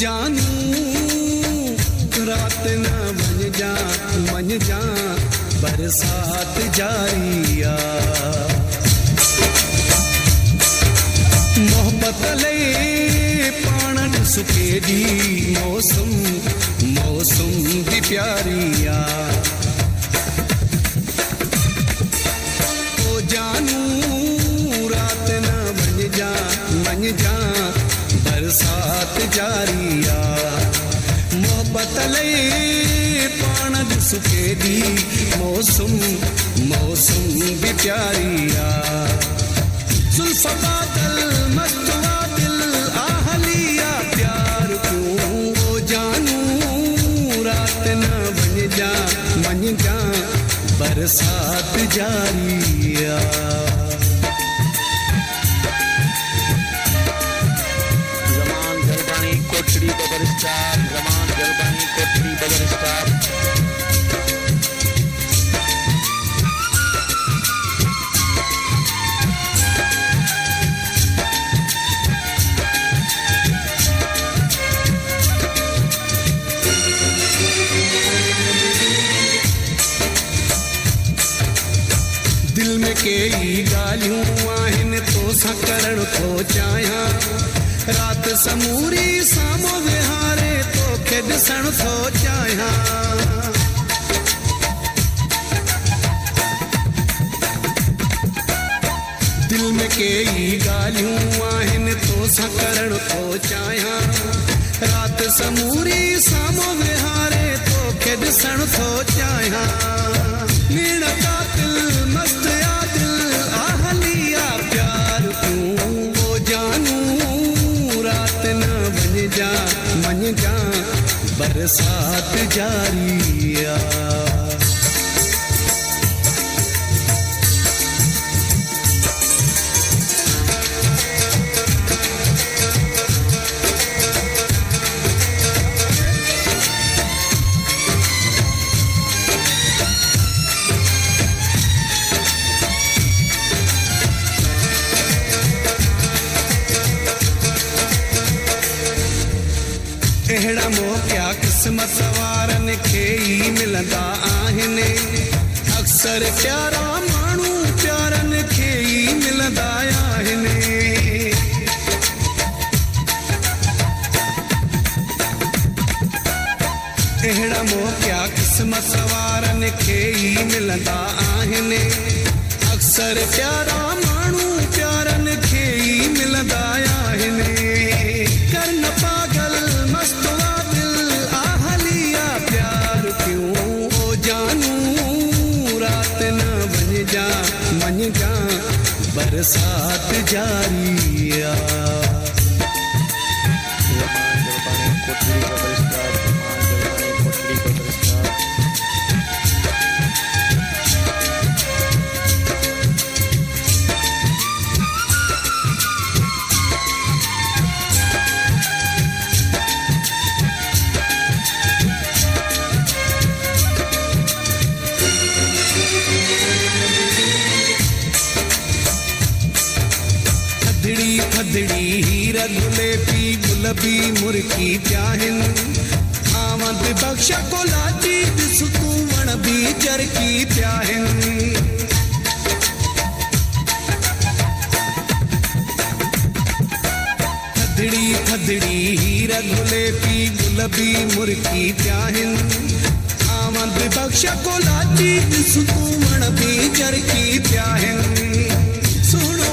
जानू रात न मन जा बरसात जारिया मोहब्बत ले पाण सुके दी मौसम भी प्यारिया ओ जानू रात न मन जा बरसात जारिया मोहब्बत ले पाण सुके दी मौसम भी प्यारिया जुल्फ बादल मस्तवा दिल आहलिया प्यार क्यों ओ जानू रात न मन जा बरसात जारिया जमान गलबानी कोठड़ी बबर स्टार जमान गलबानी कोठड़ी बबर स्टार दिल में कई गालियूं आहिनि तोसां करण थो चाहियां रात समूरी साम्हूं विहारे तोखे ॾिसण थो चाहियां दिल में कई गालियूं आहिनि तोसां करण थो चाहियां रात समूरी साम्हूं विहारे तोखे ॾिसण थो चाहियां नीण कातिल मस्त आदिल आहलिया प्यार क्यों ओ जानू रात न मन जा बरसात जारिया अहिड़ा मौक़ा क़िस्मत वारनि खे ई मिलंदा आहिनि अक्सर प्यारा माण्हू प्यारनि खे ई मिलंदा आहिनि अहिड़ा मौक़ा क़िस्मत वारनि खे ई मिलंदा आहिनि अक्सर प्यारा माण्हू प्यारनि खे ई मिलंदा आहिनि करन पागल मस्तवा दिल आहलिया प्यार क्यों ओ जानू रात न मन जा बरसात जारिया जमान गलबानी कोठड़ी बबर स्टार जमान गलबानी कोठड़ी बबर स्टार थदड़ी हीर गुलेबी गुलबी मुर्की प्याहिन आमद बख्शा को लाची दिसतू वण भी चरकी प्याहिन थदड़ी हीर गुलेबी गुलबी मुर्की प्याहिन आमद बख्शा को लाची दिसतू वण भी चरकी प्याहिन सुनो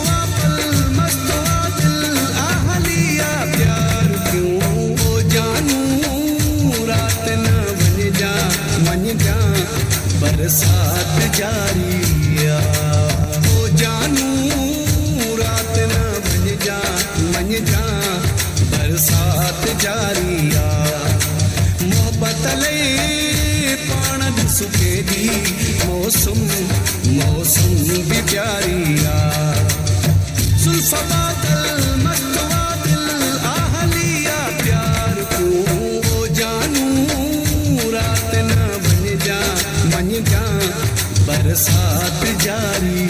बरसात जारिया ओ जानू रात न मन जा बरसात जारिया मोहब्बत ले पाण सुके दी मौसम भी प्यारिया जुल्फ बादल मस्तवा दिल आहलिया प्यार क्यों ओ जानू रात न मन जा बरसात जारी